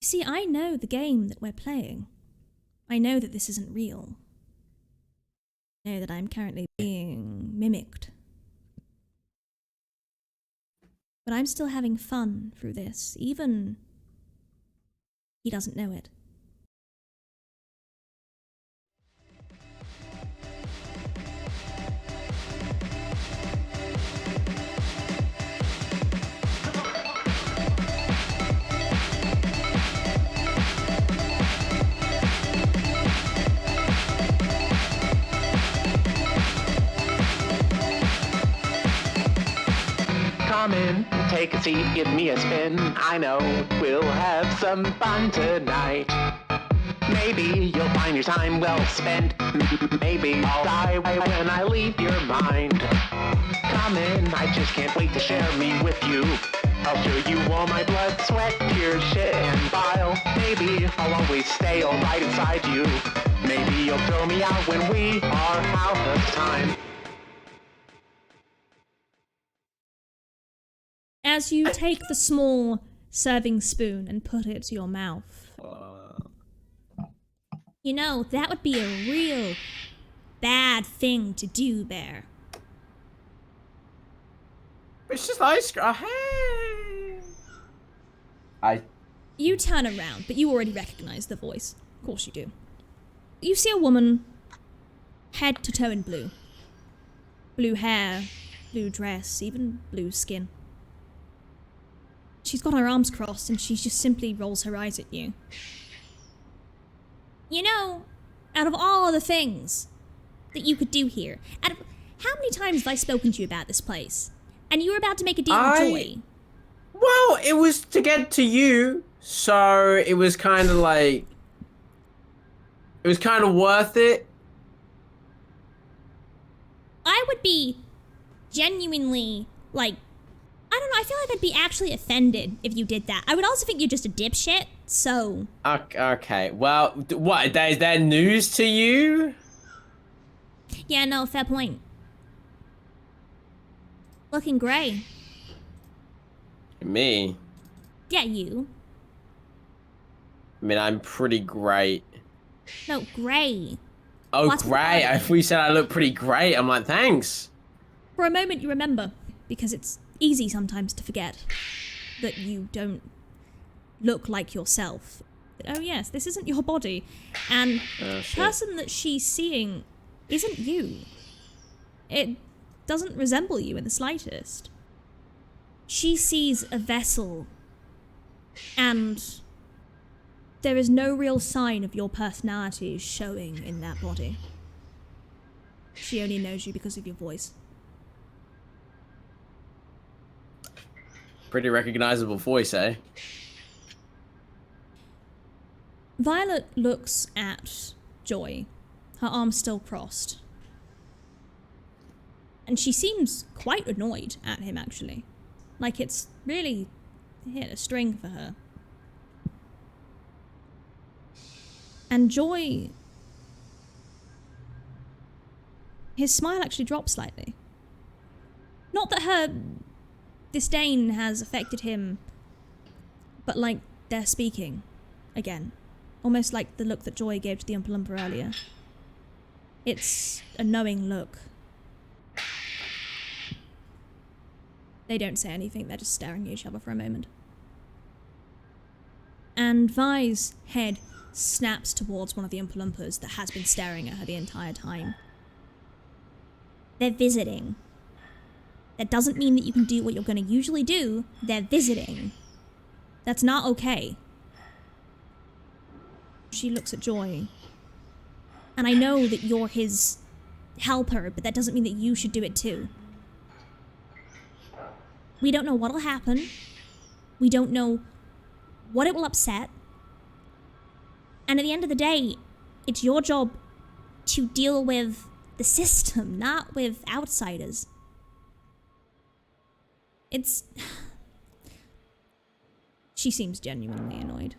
See, I know the game that we're playing. I know that this isn't real. I know that I'm currently being mimicked. But I'm still having fun through this, even he doesn't know it. Come in, take a seat, give me a spin. I know we'll have some fun tonight. Maybe you'll find your time well spent. Maybe I'll die when I leave your mind. Come in, I just can't wait to share me with you. I'll show you all my blood, sweat, tears, shit, and bile. Maybe I'll always stay all right inside you. Maybe you'll throw me out when we are out of time. As you take the small serving spoon and put it to your mouth. You know, that would be a real bad thing to do, Bear. It's just ice cream. Hey. You turn around, but you already recognize the voice. Of course you do. You see a woman, head to toe in blue. Blue hair, blue dress, even blue skin. She's got her arms crossed and she just simply rolls her eyes at you. You know, out of all the things that you could do here, how many times have I spoken to you about this place? And you were about to make a deal with Joy. Well, it was to get to you, so it was kind of like... It was kind of worth it. I would be genuinely, like... I don't know, I feel like I'd be actually offended if you did that. I would also think you're just a dipshit, so... Okay, well, what, is that news to you? Yeah, no, fair point. Looking grey. Me? Yeah, you. I mean, I'm pretty great. No, grey. Oh, great. I thought you said I look pretty great. I'm like, thanks. For a moment you remember, because it's easy sometimes to forget that you don't look like yourself. Oh yes, this isn't your body. And the person that she's seeing isn't you. It doesn't resemble you in the slightest. She sees a vessel, and there is no real sign of your personality showing in that body. She only knows you because of your voice. Pretty recognizable voice, eh? Violet looks at Joy, her arms still crossed. And she seems quite annoyed at him, actually. Like it's really hit a string for her. And Joy... his smile actually drops slightly. Not that her disdain has affected him, but like they're speaking again. Almost like the look that Joy gave to the Oompa Loompa earlier. It's a knowing look. They don't say anything, they're just staring at each other for a moment. And Vi's head snaps towards one of the Oompa Loompas that has been staring at her the entire time. They're visiting. That doesn't mean that you can do what you're going to usually do. They're visiting. That's not okay. She looks at Joy. And I know that you're his helper, but that doesn't mean that you should do it too. We don't know what'll happen. We don't know what it will upset. And at the end of the day, it's your job to deal with the system, not with outsiders. It's... She seems genuinely annoyed.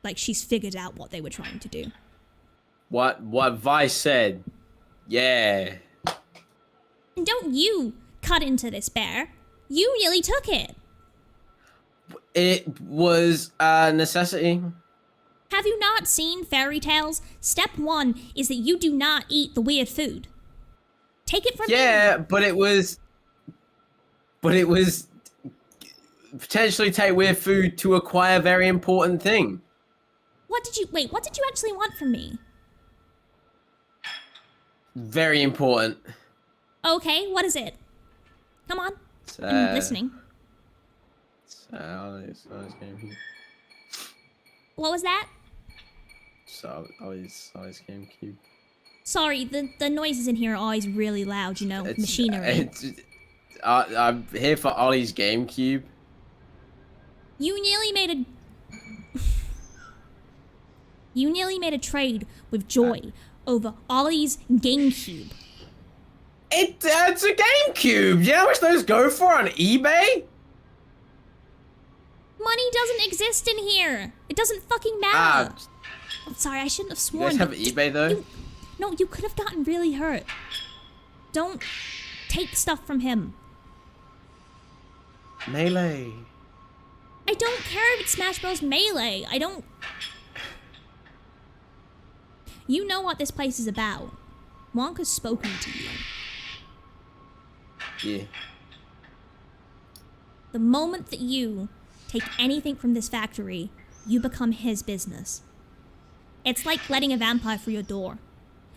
Like she's figured out what they were trying to do. What Vi said. Yeah. And don't you cut into this, Bear. You really took it. It was a necessity. Have you not seen fairy tales? Step 1 is that you do not eat the weird food. Take it from me. Yeah, but it was potentially take weird food to acquire a very important thing. What did you actually want from me? Very important. Okay, what is it? Come on. I'm listening. Ollie's GameCube. What was that? Ollie's GameCube. Sorry, the noises in here are always really loud, you know, machinery. I'm here for Ollie's GameCube. You nearly made a trade with Joy over Ollie's GameCube. It's a GameCube. You know how much those go for on eBay? Money doesn't exist in here. It doesn't fucking matter. I'm sorry, I shouldn't have sworn. You guys have eBay though? No, you could have gotten really hurt. Don't take stuff from him. Melee. I don't care if it's Smash Bros. Melee. I don't... You know what this place is about. Wonka's spoken to you. Yeah. The moment that you take anything from this factory, you become his business. It's like letting a vampire through your door.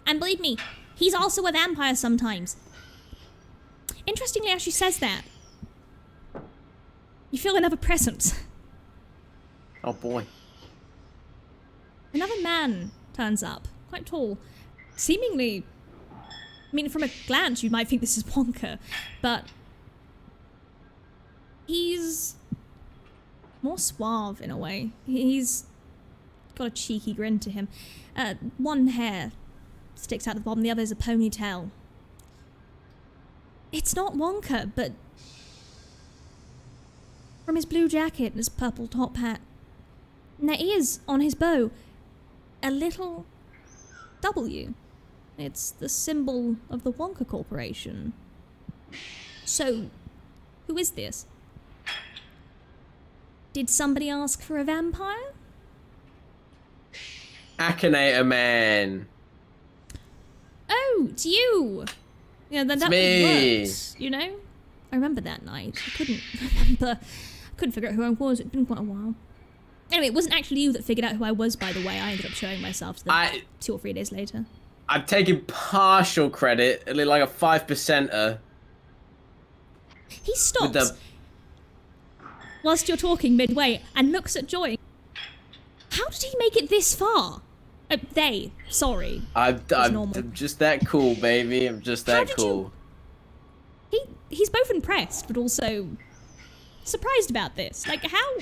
And believe me, he's also a vampire sometimes. Interestingly, as she says that, you feel another presence. Oh boy. Another man turns up, quite tall. Seemingly, I mean, from a glance, you might think this is Wonka, but he's more suave in a way. He's got a cheeky grin to him. One hair sticks out the bottom, the other is a ponytail. It's not Wonka, but from his blue jacket and his purple top hat, and there is, on his bow, a little W. It's the symbol of the Wonka Corporation. So, who is this? Did somebody ask for a vampire? Akinator Man. Oh, it's you! Yeah, then that me. works, you know? I remember that night. I couldn't figure out who I was. It'd been quite a while. Anyway, it wasn't actually you that figured out who I was, by the way. I ended up showing myself to them 2 or 3 days later. I'm taking partial credit, like a 5%er. He stops whilst you're talking midway and looks at Joy. How did he make it this far? Sorry. I'm just that cool, baby. I'm just that cool. He's both impressed, but also surprised about this. Like, how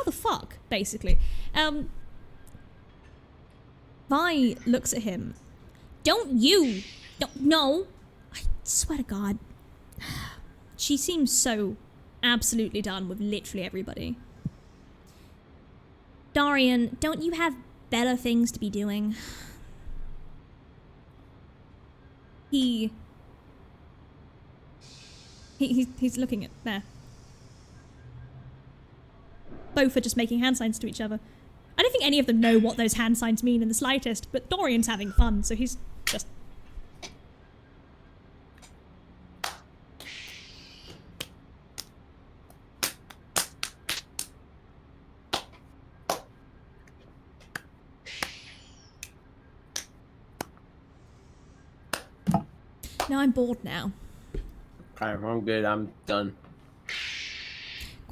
the fuck, basically. Vi looks at him. No, I swear to God. She seems so absolutely done with literally everybody. Darian, don't you have better things to be doing? He's looking at there. Both are just making hand signs to each other. I don't think any of them know what those hand signs mean in the slightest, but Dorian's having fun, so he's just... No, I'm bored now. I'm good, I'm done.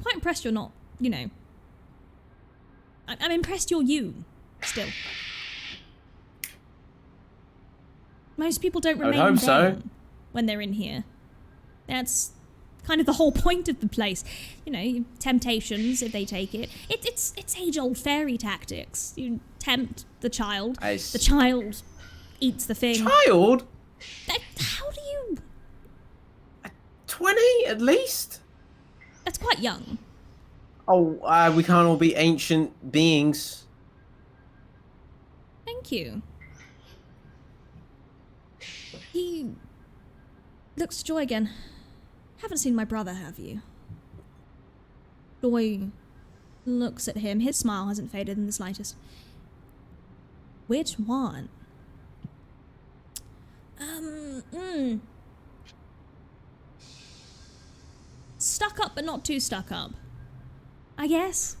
Quite impressed you're not, you know... I'm impressed you're you, still. Most people don't remain them when they're in here. That's kind of the whole point of the place. You know, temptations, if they take it. It's age-old fairy tactics. You tempt the child. The child eats the thing. Child? How do you... 20 at least? That's quite young. Oh, we can't all be ancient beings. Thank you. He looks to Joy again. Haven't seen my brother, have you? Joy looks at him. His smile hasn't faded in the slightest. Which one? Stuck up, but not too stuck up, I guess.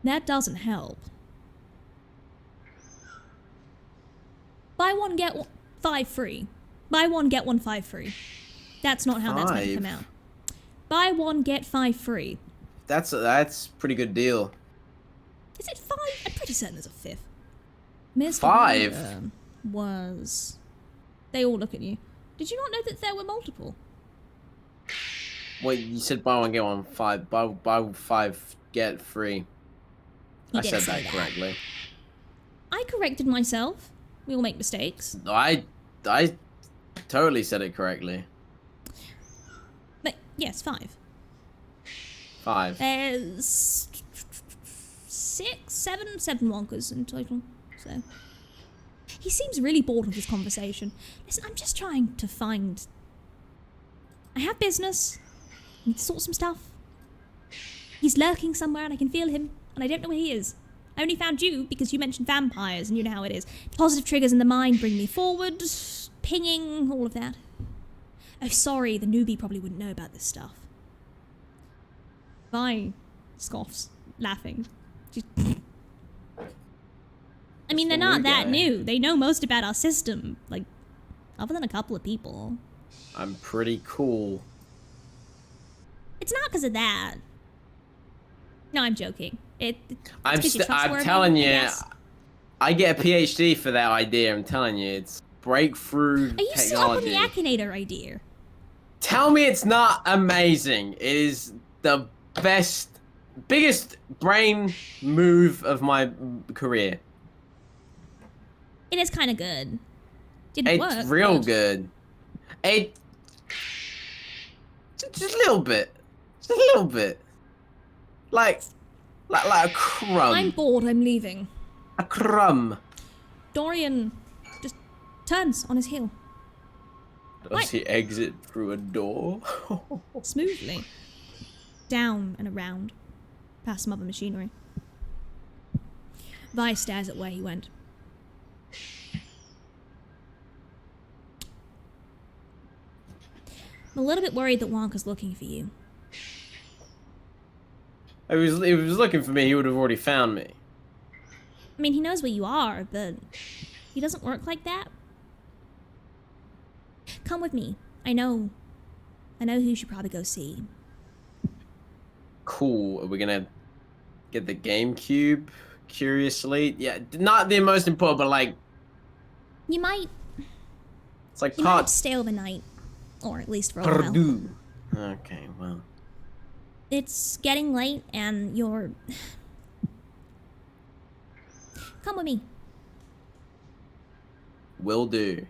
That doesn't help. Buy one, get 5 free. Buy one, get 1 5 free. That's not how that's meant to come out. Buy one, get 5 free. That's a pretty good deal. Is it 5? I'm pretty certain there's a 5th. Mr. 5? Wonka was... They all look at you. Did you not know that there were multiple? Wait, you said buy one, get 1 5. Buy 5, get free. I said that correctly. I corrected myself. We all make mistakes. I totally said it correctly. But, yes, 5. 5. There's 7 Wonkas in total, so... He seems really bored with this conversation. Listen, I'm just trying to find... I have business. I need to sort some stuff. He's lurking somewhere and I can feel him, and I don't know where he is. I only found you because you mentioned vampires, and you know how it is. Positive triggers in the mind bring me forward, pinging, all of that. Oh, sorry, the newbie probably wouldn't know about this stuff. Vi scoffs, laughing. I mean, they're not that new. They know most about our system, like, other than a couple of people. I'm pretty cool. It's not because of that. No, I'm joking. I'm telling you, I get a PhD for that idea. I'm telling you, it's breakthrough technology. Are you still up on the Akinator idea? Tell me it's not amazing. It is the biggest brain move of my career. It is kind of good. Didn't work. It's real good. Just a little bit. Just a little bit. Like a crumb. I'm bored, I'm leaving. A crumb. Dorian just turns on his heel. Does he exit through a door? Smoothly. Down and around. Past some other machinery. Vi stares at where he went. I'm a little bit worried that Wonka's looking for you. If he was looking for me, he would have already found me. I mean, he knows where you are, but he doesn't work like that. Come with me. I know who you should probably go see. Cool. Are we gonna get the GameCube? Curiously, yeah, not the most important, but like you might. It's like you might stay overnight, or at least for a while. Okay, well. It's getting late, and you're. Come with me. Will do.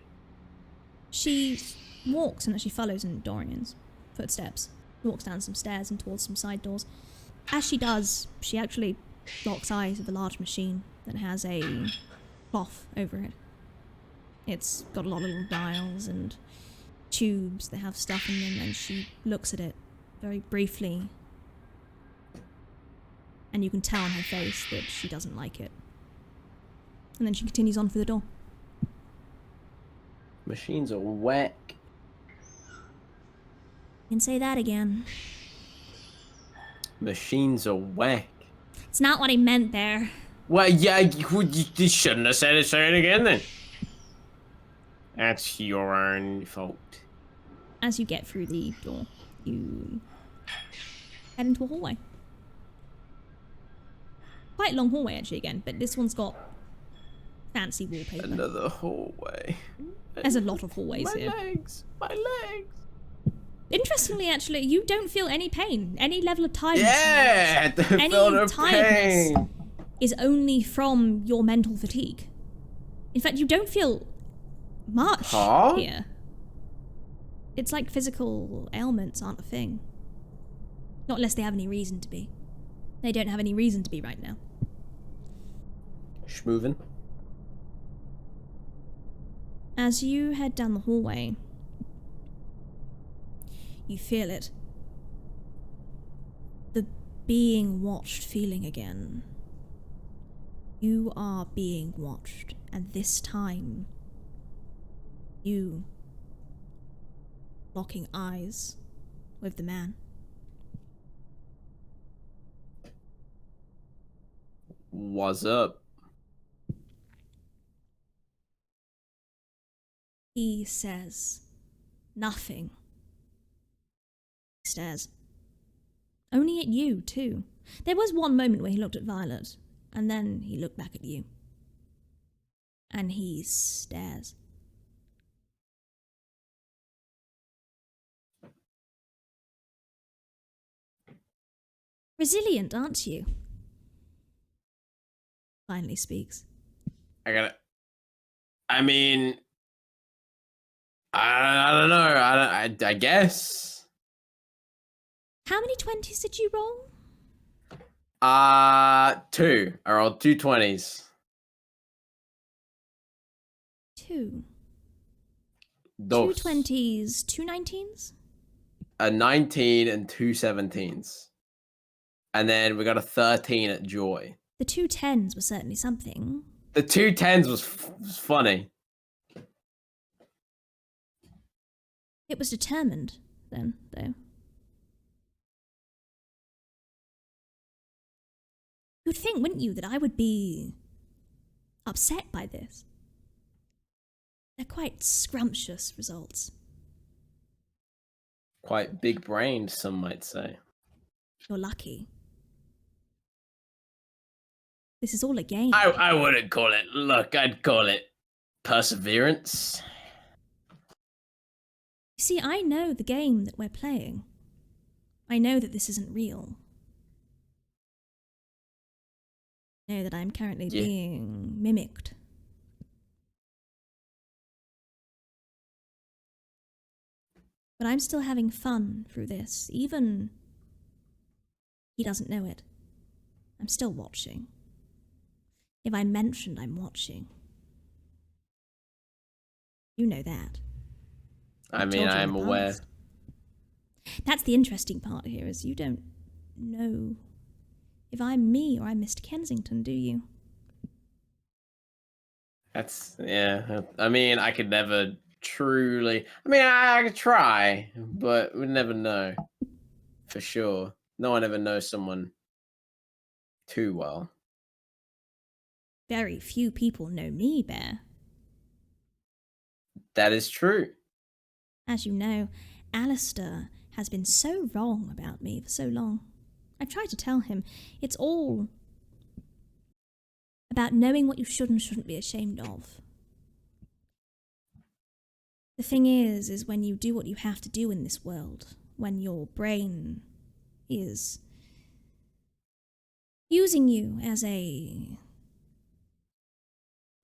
She walks, and as she follows in Dorian's footsteps, walks down some stairs and towards some side doors. As she does, she actually locks eyes with a large machine that has a cloth over it. It's got a lot of little dials and tubes that have stuff in them, and she looks at it very briefly. And you can tell on her face that she doesn't like it. And then she continues on through the door. Machines are whack. You can say that again. Machines are whack. It's not what I meant there. Well, yeah, you shouldn't have said it. Say it again then. That's your own fault. As you get through the door, you head into a hallway. Quite a long hallway actually again, but this one's got fancy wallpaper. Another hallway. There's a lot of hallways here. My legs. Interestingly, actually, you don't feel any pain, any level of tiredness. Yeah, any tiredness is only from your mental fatigue. In fact, you don't feel much here. It's like physical ailments aren't a thing. Not unless they have any reason to be. They don't have any reason to be right now. Schmoovin'. As you head down the hallway, you feel it. The being watched feeling again. You are being watched, and this time, you locking eyes with the man. What's up? He says nothing. He stares. Only at you, too. There was one moment where he looked at Violet, and then he looked back at you. And he stares. Resilient, aren't you? Finally speaks. I mean, I don't know. I guess. How many 20s did you roll? 2. I rolled 2 20s. 2. Dos. 2 20s, 2 19s? A 19 and 2 17s. And then we got a 13 at Joy. The 2 10s were certainly something. The 2 10s was funny. It was determined, then, though. You'd think, wouldn't you, that I would be upset by this? They're quite scrumptious results. Quite big-brained, some might say. You're lucky. This is all a game. I wouldn't call it luck. I'd call it perseverance. You see, I know the game that we're playing. I know that this isn't real. I know that I'm currently being mimicked. But I'm still having fun through this, even he doesn't know it. I'm still watching. If I mentioned I'm watching, you know that. I mean, I am aware. That's the interesting part here, is you don't know if I'm me or I'm Mr. Kensington, do you? Yeah. I mean, I could never truly... I mean, I could try, but we'd never know. For sure. No one ever knows someone too well. Very few people know me, Bear. That is true. As you know, Alistair has been so wrong about me for so long. I've tried to tell him it's all about knowing what you should and shouldn't be ashamed of. The thing is when you do what you have to do in this world, when your brain is using you as a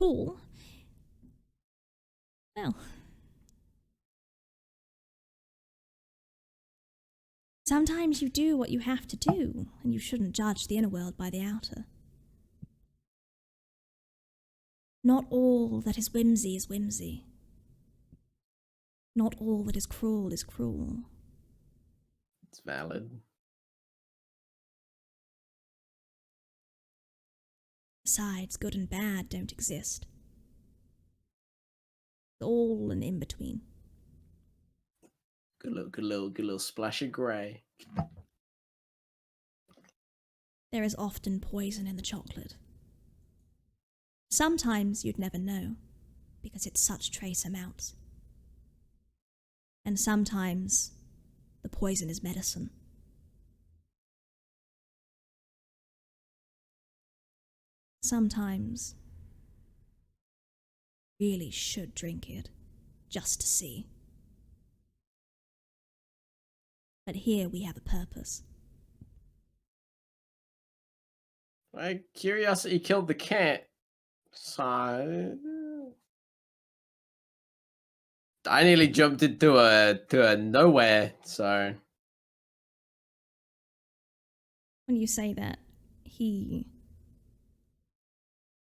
tool, well, sometimes you do what you have to do, and you shouldn't judge the inner world by the outer. Not all that is whimsy is whimsy. Not all that is cruel is cruel. It's valid. Besides, good and bad don't exist. It's all an in-between. Good little splash of grey. There is often poison in the chocolate. Sometimes you'd never know, because it's such trace amounts. And sometimes the poison is medicine. Sometimes you really should drink it, just to see. But here we have a purpose. My curiosity killed the cat. So I nearly jumped into a nowhere, so When you say that, he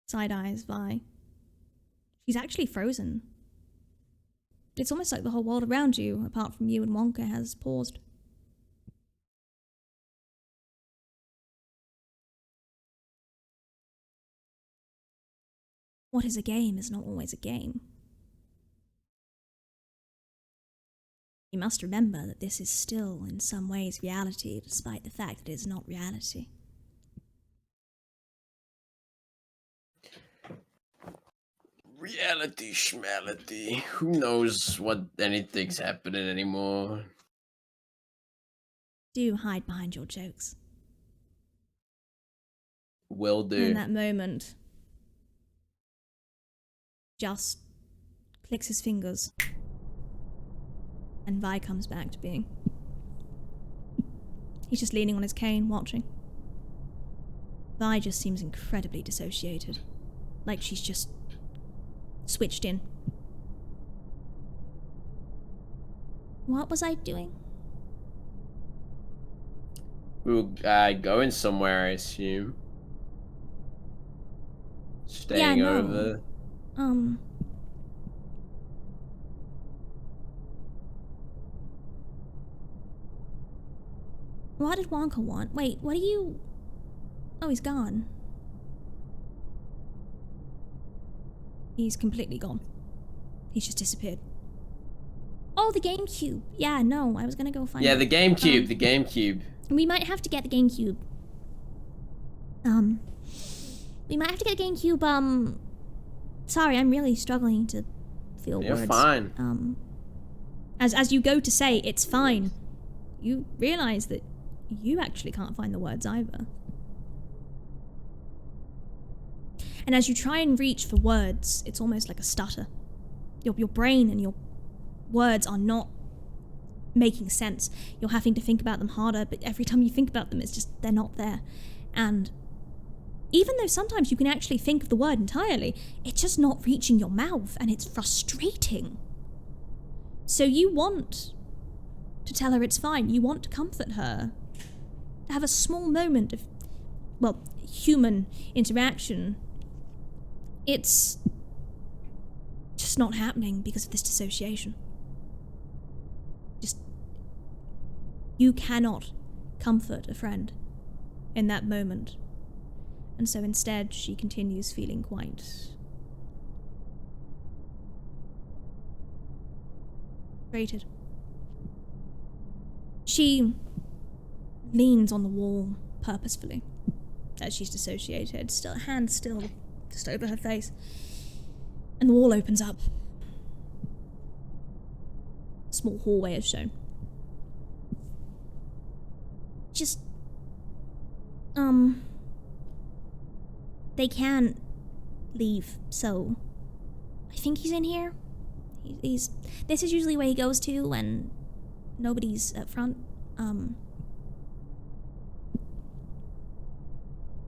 side-eyes Vi. She's actually frozen. It's almost like the whole world around you, apart from you and Wonka, has paused. what is a game is not always a game. You must remember that this is still, in some ways, reality, despite the fact that it is not reality. Reality schmality. Who knows what anything's happening anymore? Do hide behind your jokes. Will do. And in that moment, just clicks his fingers, and Vi comes back to being. He's just leaning on his cane, watching. Vi just seems incredibly dissociated, like she's just switched in. What was I doing? We were going somewhere, I assume. Staying over. What did Wonka want? Wait, what are you... Oh, he's gone. He's completely gone. He's just disappeared. Oh, the GameCube. Yeah, no, I was gonna go find it. Yeah, the GameCube, the GameCube. We might have to get the GameCube. We might have to get the GameCube, Sorry, I'm really struggling to feel words. You're fine. As you go to say, it's fine, you realise that you actually can't find the words either. And as you try and reach for words, it's almost like a stutter. Your brain and your words are not making sense. You're having to think about them harder, but every time you think about them, it's just, they're not there. And even though sometimes you can actually think of the word entirely, it's just not reaching your mouth, and it's frustrating. So you want to tell her it's fine. You want to comfort her. Have a small moment of, well, human interaction. It's just not happening because of this dissociation. Just, you cannot comfort a friend in that moment. And so instead, she continues feeling quite frustrated. She leans on the wall purposefully as she's dissociated, still hand still just over her face. And the wall opens up. A small hallway is shown. Just they can't leave, so I think he's in here. He's this is usually where he goes to when nobody's up front.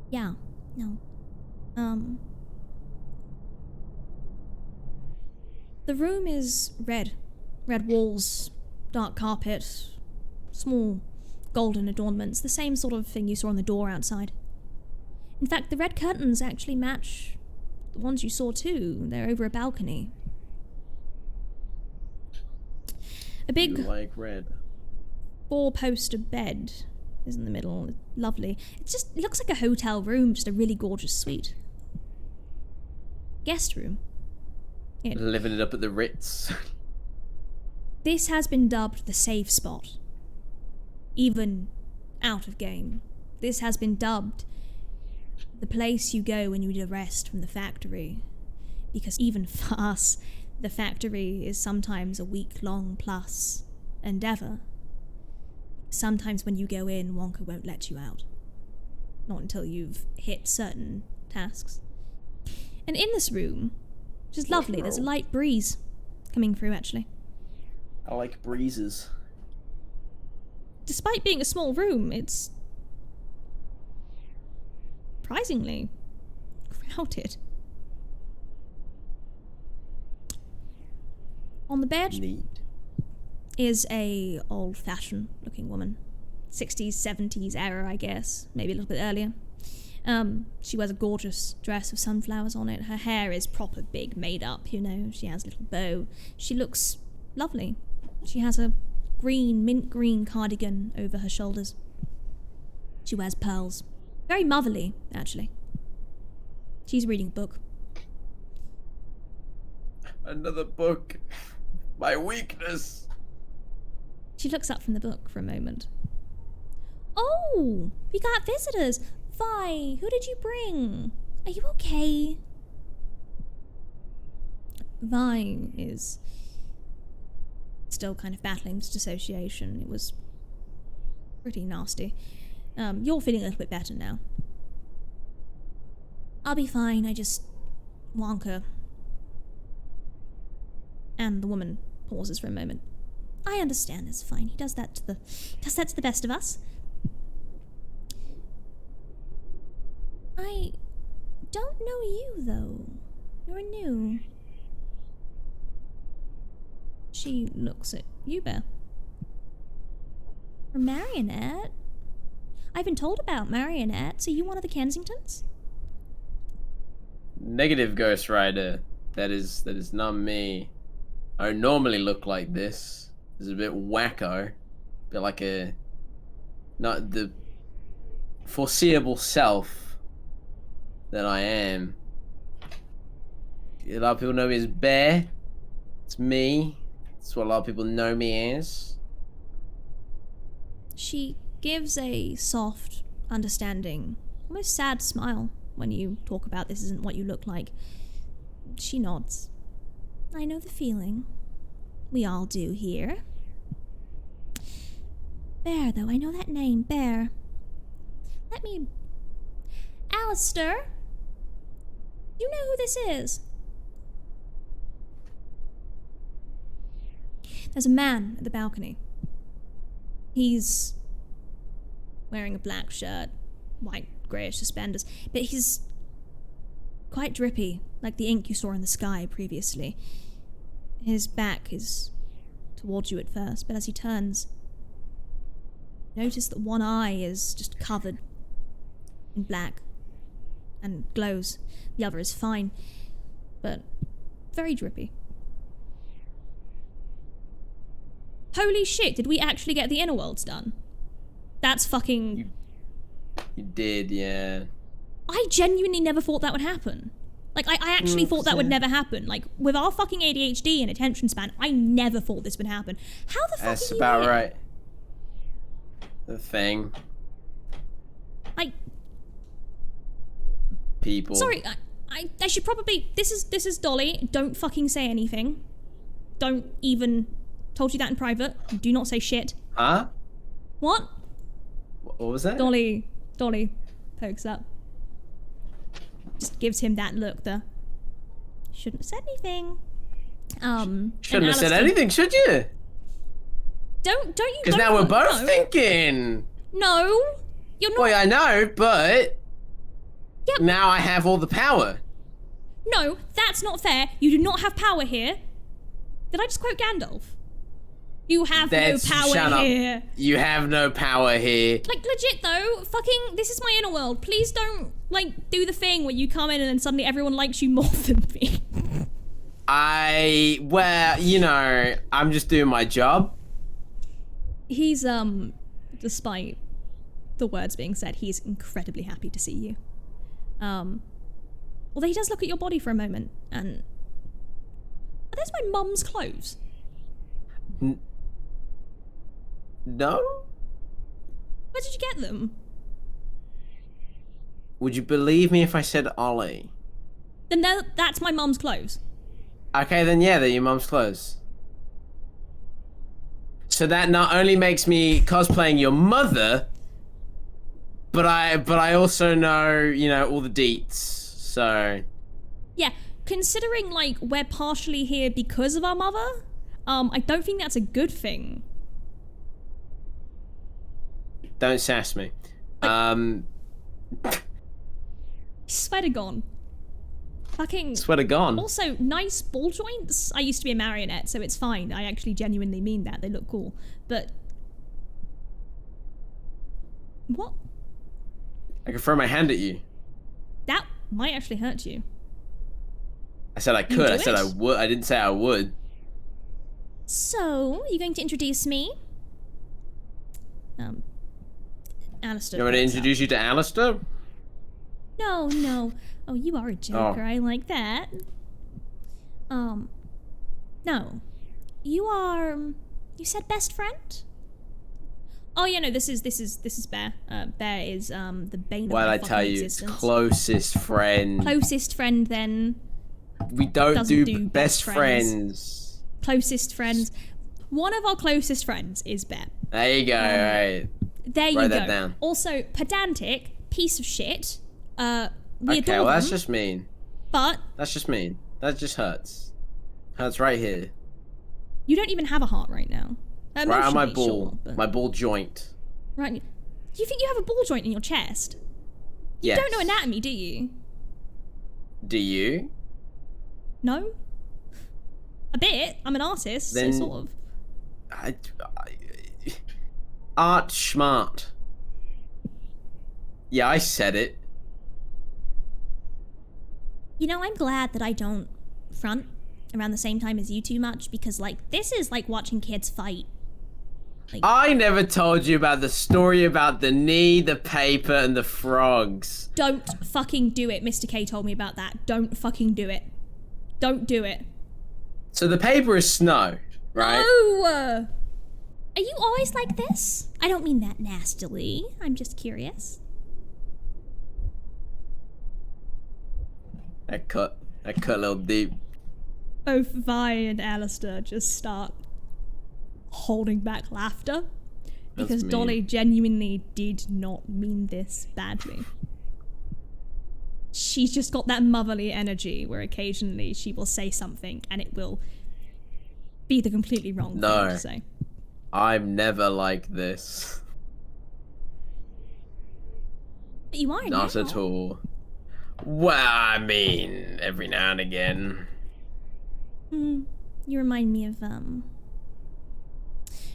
Yeah, no. The room is red. Red walls, dark carpet, small golden adornments, the same sort of thing you saw on the door outside. In fact, the red curtains actually match the ones you saw too. They're over a balcony. A big You like red. 4-poster bed is in the middle. Lovely. It looks like a hotel room, just a really gorgeous suite. Guest room. Living it up at the Ritz. This has been dubbed the safe spot. Even out of game. This has been dubbed the place you go when you need a rest from the factory. Because even for us, the factory is sometimes a week-long plus endeavour. Sometimes when you go in, Wonka won't let you out. Not until you've hit certain tasks. And in this room, which is lovely, there's a light breeze coming through actually. I like breezes. Despite being a small room, it's surprisingly crowded. On the bed is a old-fashioned looking woman. 60s, 70s era, I guess. Maybe a little bit earlier. She wears a gorgeous dress with sunflowers on it. Her hair is proper big, made up, you know. She has a little bow. She looks lovely. She has a mint green cardigan over her shoulders. She wears pearls. Very motherly, actually. She's reading a book. Another book. My weakness. She looks up from the book for a moment. Oh, we got visitors. Vi, who did you bring? Are you okay? Vi is still kind of battling dissociation. It was pretty nasty. You're feeling a little bit better now. I'll be fine, Wonka. And the woman pauses for a moment. I understand, it's fine. He does that to the best of us. I don't know you, though. You're new. She looks at you, Bear. A marionette? I've been told about marionettes. Are you one of the Kensingtons? Negative, Ghost Rider. That is not me. I don't normally look like this. It's a bit wacko. A bit like not the foreseeable self that I am. A lot of people know me as Bear. It's me. That's what a lot of people know me as. She gives a soft, understanding, almost sad smile when you talk about this isn't what you look like. She nods. I know the feeling. We all do here. Bear, though, I know that name, Bear. Alistair? You know who this is? There's a man at the balcony. He's wearing a black shirt, white greyish suspenders, but he's quite drippy, like the ink you saw in the sky previously. His back is towards you at first, but as he turns, notice that one eye is just covered in black and glows. The other is fine, but very drippy. Holy shit, did we actually get the inner worlds done? That's fucking... You did, yeah. I genuinely never thought that would happen. Like, I actually thought that would never happen. Like, with our fucking ADHD and attention span, I never thought this would happen. How the fuck That's are you about here? right. The thing. People. Sorry, I should probably... This is Dolly. Don't fucking say anything. Don't even... Told you that in private. Do not say shit. Huh? What? What was that? Dolly pokes up. Just gives him that look there. Shouldn't have said anything. Shouldn't have said anything, should you? Don't you... Because now we're both thinking. No, you're not... Well, I know, but... Yep. Now I have all the power. No, that's not fair. You do not have power here. Did I just quote Gandalf? You have no power shut here. Up. You have no power here. Like, legit though, fucking, this is my inner world. Please don't, like, do the thing where you come in and then suddenly everyone likes you more than me. Well, you know, I'm just doing my job. He's, despite the words being said, he's incredibly happy to see you. Although he does look at your body for a moment, and... Are those my mum's clothes? No? Where did you get them? Would you believe me if I said Ollie? Then that's my mum's clothes. Okay, then yeah, they're your mum's clothes. So that not only makes me cosplaying your mother, but I also know, you know, all the deets, so... Yeah, considering, like, we're partially here because of our mother, I don't think that's a good thing. Don't sass me. Sweater gone. Fucking... Sweater gone. Also, nice ball joints. I used to be a marionette, so it's fine. I actually genuinely mean that. They look cool. But... What? I could throw my hand at you. That might actually hurt you. I said I could. I said I would. I didn't say I would. So, are you going to introduce me? Alistair. You want me to introduce you to Alistair? No. Oh, you are a joker. I like that. No. You are... You said best friend? Oh yeah, no, this is Bear. Bear is the bane of my fucking existence. Closest friend. Closest friend, then. We don't do best friends. friends. Closest friends. One of our closest friends is Bear. There you go, right. There you go. Write that down. Also, pedantic, piece of shit. We okay, adore well, that's them, just mean. But... That's just mean. That just hurts. Hurts right here. You don't even have a heart right now. Right on my ball. Sure, but... My ball joint. Right. Do you think you have a ball joint in your chest? You Yes. don't know anatomy, do you? Do you? No? A bit. I'm an artist, Then... so sort of. Art schmart. Yeah, I said it. You know, I'm glad that I don't front around the same time as you too much, because, like, this is like watching kids fight. Like, I never told you about the story about the knee, the paper, and the frogs. don't fucking do it. Mr. K told me about that. Don't fucking do it. Don't do it. So the paper is snow, right? No! Are you always like this? I don't mean that nastily. I'm just curious. That cut a little deep. Both Vi and Alistair just start holding back laughter. Because mean. Dolly genuinely did not mean this badly. She's just got that motherly energy where occasionally she will say something and it will be the completely wrong thing to say. I'm never like this. But you are Not now. at all. Well, I mean, every now and again. You remind me of,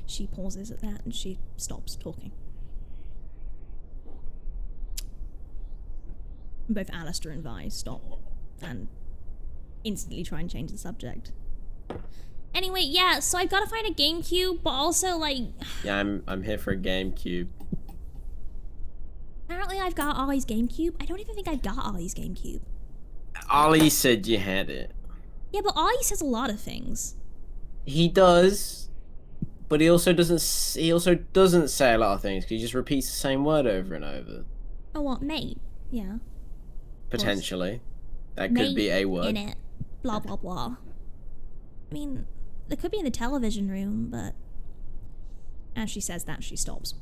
She pauses at that and she stops talking. Both Alistair and Vi stop and instantly try and change the subject. Anyway, yeah, so I've got to find a GameCube, but also, like... Yeah, I'm here for a GameCube. Apparently I've got Ollie's GameCube. I don't even think I've got Ollie's GameCube. Ollie said you had it. Yeah, but Ollie says a lot of things. He does, but he also doesn't say a lot of things because he just repeats the same word over and over. Oh, what, mate? Yeah. Potentially. That Mate could be a word. in it. Blah, blah, blah. I mean, it could be in the television room, but... As she says that, she stops.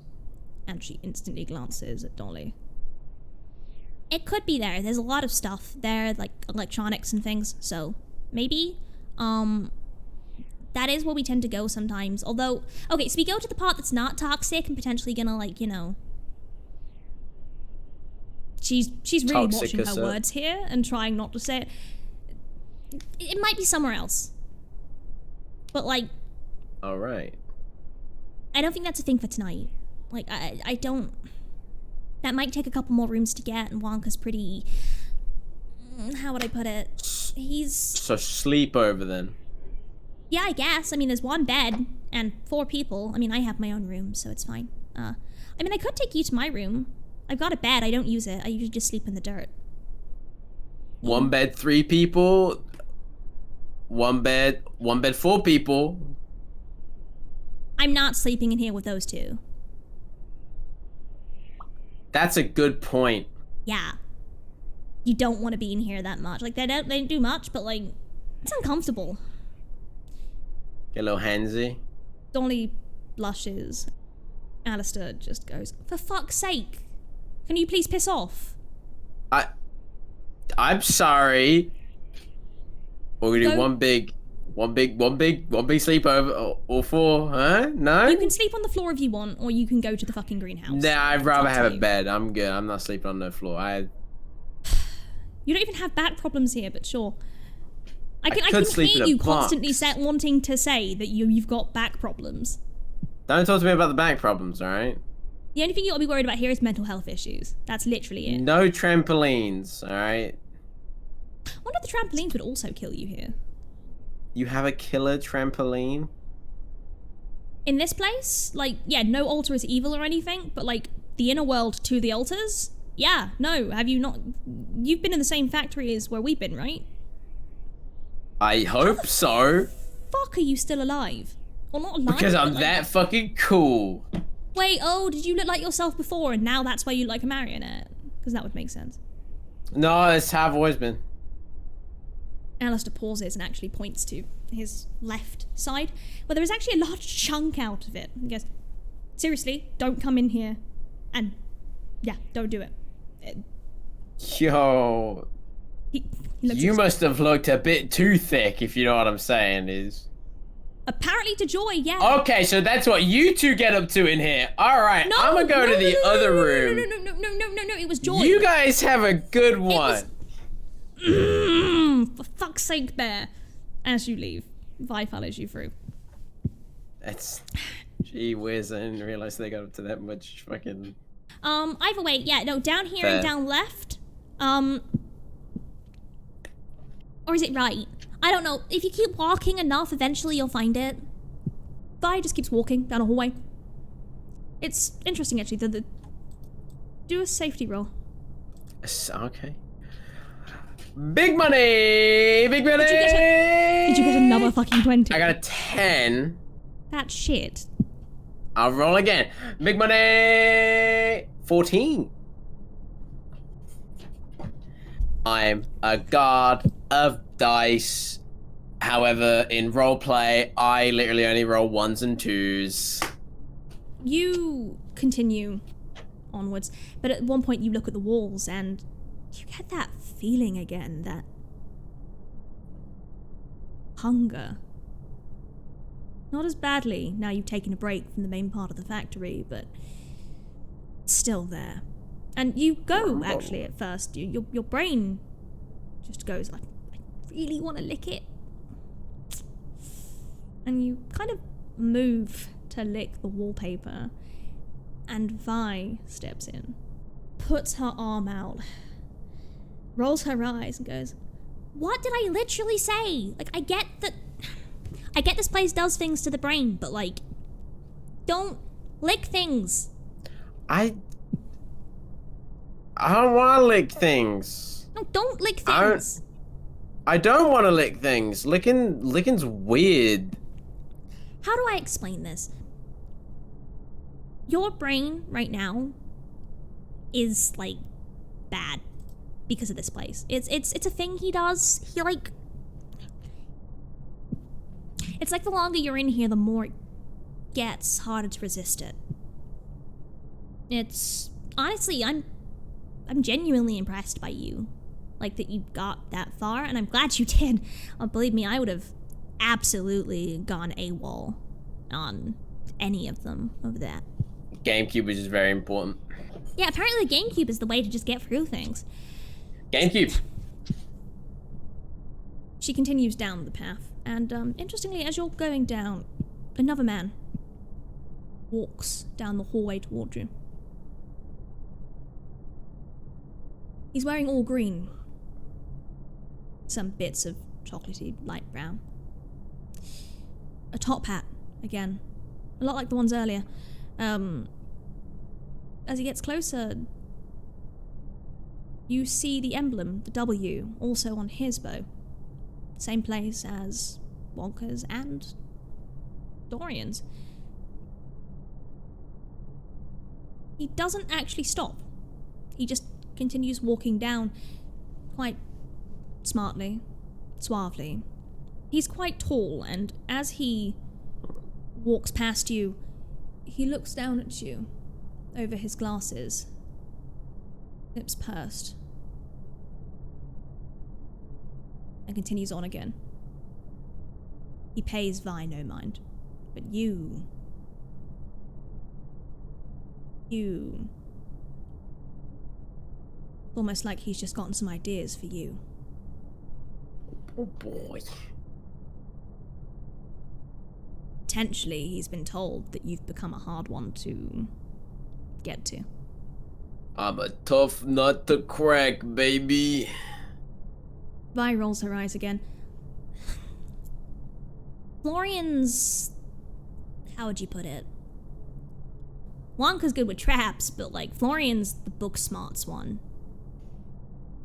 And she instantly glances at Dolly. It could be there. There's a lot of stuff there, like electronics and things, so maybe. That is where we tend to go sometimes. Although, okay, so we go to the part that's not toxic and potentially gonna, like, you know... She's really Toxic watching her words here and trying not to say it. It might be somewhere else. But, like... Alright. I don't think that's a thing for tonight. Like, I don't... That might take a couple more rooms to get, and Wonka's pretty... How would I put it? He's... So sleep over then. Yeah, I guess. I mean, there's one bed and 4 people. I mean, I have my own room, so it's fine. I mean, I could take you to my room. I've got a bed. I don't use it. I usually just sleep in the dirt. 1 bed, 3 people. 1 bed, 4 people. I'm not sleeping in here with those 2. That's a good point. Yeah. You don't want to be in here that much. Like, they don't do much, but, like, it's uncomfortable. Get a little handsy. Dolly blushes. Alistair just goes, for fuck's sake, can you please piss off? I'm sorry. We're gonna do Go. one big sleepover, or 4, huh? No? You can sleep on the floor if you want, or you can go to the fucking greenhouse. Nah, I'd It's rather up to have a you. bed. I'm good. I'm not sleeping on no floor. You don't even have back problems here, but sure. I could can sleep hear in a you box. constantly wanting to say that you've got back problems. Don't talk to me about the back problems, alright? The only thing you ought to be worried about here is mental health issues. That's literally it. No trampolines, alright? I wonder if the trampolines would also kill you here. You have a killer trampoline? In this place, like, yeah, no altar is evil or anything, but, like, the inner world to the altars? Yeah, no, have you not... You've been in the same factory as where we've been, right? I hope so. fuck are you still alive? Or not alive? Because I'm like, that fucking cool. Wait, oh, did you look like yourself before and now that's why you like a marionette? Because that would make sense. No, that's how I've always been. Alistair pauses and actually points to his left side, where there is actually a large chunk out of it. He goes, seriously, don't come in here. And, yeah, don't do it. Yo. He looks You must have looked a bit too thick, if you know what I'm saying, is. Apparently to Joy, yeah. Okay, so that's what you two get up to in here. Alright, I'm gonna go to the other room. No, it was Joy. You guys have a good one. For fuck's sake, Bear. As you leave, Vi follows you through. That's... Gee whiz, I didn't realize they got up to that much fucking... Either way, yeah, no, down here Fair. and down left. Or is it right? I don't know. If you keep walking enough, eventually you'll find it. Vi just keeps walking down a hallway. It's interesting, actually. Do a safety roll. Okay. Big money! Big money! Did you get another fucking 20? I got a 10. That shit. I'll roll again. Big money! 14. I'm a god of dice. However, in roleplay, I literally only roll 1s and 2s. You continue onwards, but at one point you look at the walls and you get that feeling again, that hunger. Not as badly now you've taken a break from the main part of the factory, but still there. And you go, actually, at first. Your brain just goes like, I really want to lick it. And you kind of move to lick the wallpaper, and Vi steps in, puts her arm out, rolls her eyes and goes, what did I literally say? Like, I get this place does things to the brain, but like, don't lick things. I don't want to lick things. No, don't lick things. I don't want to lick things. Licking's weird. How do I explain this? Your brain right now is like bad because of this place. It's a thing he does. He like, it's like the longer you're in here, the more it gets harder to resist it. It's honestly, I'm genuinely impressed by you, like that you got that far, and I'm glad you did. Believe me, I would have absolutely gone AWOL on any of them over that. GameCube is just very important. Yeah, apparently the GameCube is the way to just get through things. GameCube. She continues down the path, and interestingly, as you're going down, another man walks down the hallway toward you. He's wearing all green. Some bits of chocolatey light brown. A top hat, again. A lot like the ones earlier. As he gets closer, you see the emblem, the W, also on his bow. Same place as Wonka's and Dorian's. He doesn't actually stop. He just continues walking down quite smartly, suavely. He's quite tall, and as he walks past you, he looks down at you over his glasses, lips pursed, and continues on again. He pays Vi no mind, but you... almost like he's just gotten some ideas for you. Oh boy. Potentially, he's been told that you've become a hard one to get to. I'm a tough nut to crack, baby. Vi rolls her eyes again. Florian's... how would you put it? Wonka's good with traps, but like, Florian's the book smarts one.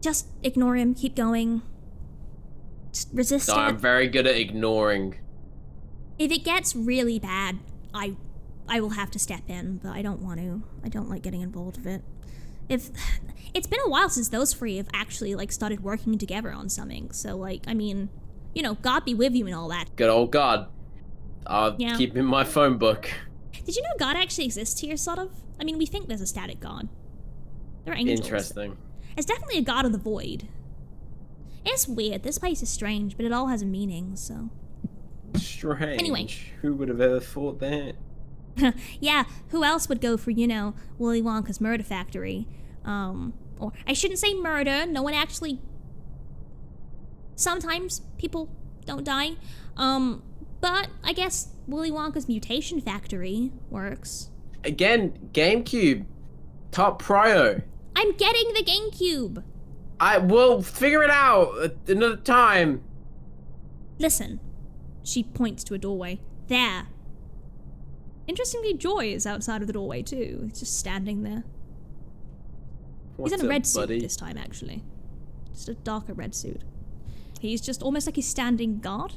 Just ignore him, keep going. Just resist So it. I'm very good at ignoring. If it gets really bad, I will have to step in, but I don't want to. I don't like getting involved with it. It's been a while since those three have actually, like, started working together on something, so, like, I mean, you know, God be with you and all that. Good old God. I'll keep in my phone book. Did you know God actually exists here, sort of? I mean, we think there's a static God. There are angels. Interesting. There's definitely a God of the void. It's weird. This place is strange, but it all has a meaning, so... Strange. Anyway. Who would have ever thought that? Yeah, who else would go for, you know, Willy Wonka's murder factory? Or I shouldn't say murder. No one actually... Sometimes people don't die. But I guess Willy Wonka's mutation factory works. Again, GameCube. Top prio. I'm getting the GameCube. I will figure it out at another time. Listen. She points to a doorway. There. Interestingly, Joy is outside of the doorway too. He's just standing there. He's in a red suit this time, actually. Just a darker red suit. He's just almost like he's standing guard.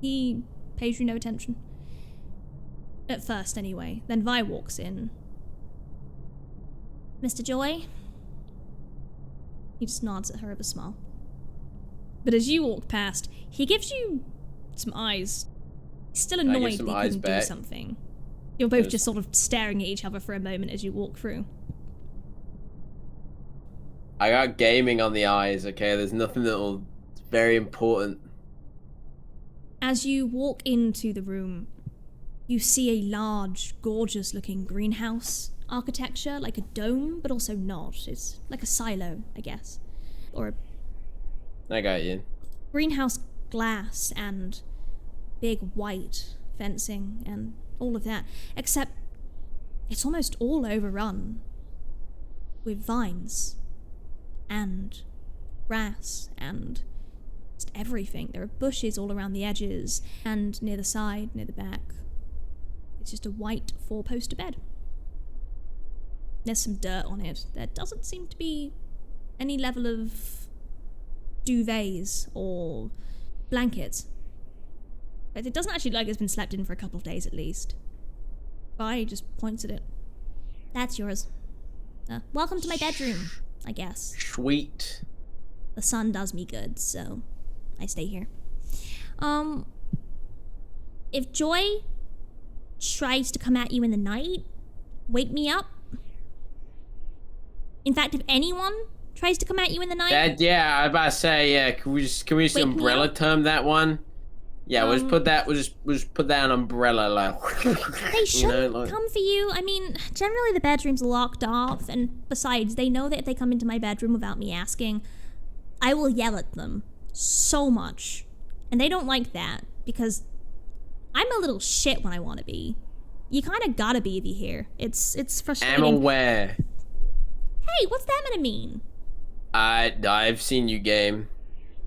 He pays you no attention. At first, anyway. Then Vi walks in. Mr. Joy? He just nods at her with a smile. But as you walk past, he gives you some eyes. He's still annoyed that he couldn't do something. You're both just sort of staring at each other for a moment as you walk through. I got gaming on the eyes, okay? There's nothing that'll... very important. As you walk into the room, you see a large, gorgeous-looking greenhouse architecture, like a dome, but also not. It's like a silo, I guess. Or a... I got you. Greenhouse glass and big white fencing and all of that, except it's almost all overrun with vines and grass and just everything. There are bushes all around the edges and near the side, near the back. It's just a white four-poster bed. There's some dirt on it. There doesn't seem to be any level of duvets or blankets. But it doesn't actually look like it's been slept in for a couple of days at least. Vi just points at it. That's yours. Welcome to my bedroom, I guess. Sweet. The sun does me good, so I stay here. If Joy tries to come at you in the night, wake me up. In fact, if anyone tries to come at you in the night... yeah, I was about to say, yeah, can we just umbrella term that one? Yeah, we'll just put that on umbrella, like... They shouldn't come for you. I mean, generally the bedroom's locked off, and besides, they know that if they come into my bedroom without me asking, I will yell at them so much. And they don't like that, because I'm a little shit when I want to be. You kind of gotta be if you're here. It's frustrating. I'm aware. Hey, what's that gonna mean? I've seen you game.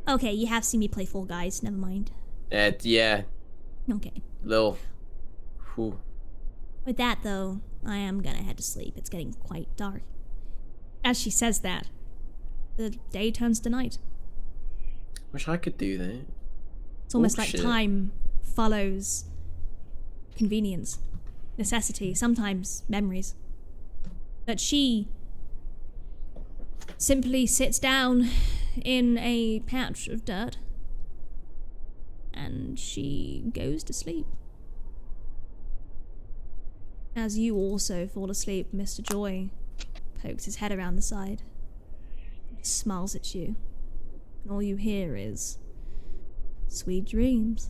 Okay, you have seen me play Fall Guys, never mind. Yeah. Okay. Little. Whew. With that, though, I am gonna head to sleep. It's getting quite dark. As she says that, the day turns to night. Wish I could do that. It's almost like time follows convenience, necessity, sometimes memories. But she simply sits down in a patch of dirt and she goes to sleep. As you also fall asleep, Mr. Joy pokes his head around the side. He smiles at you. And all you hear is, sweet dreams.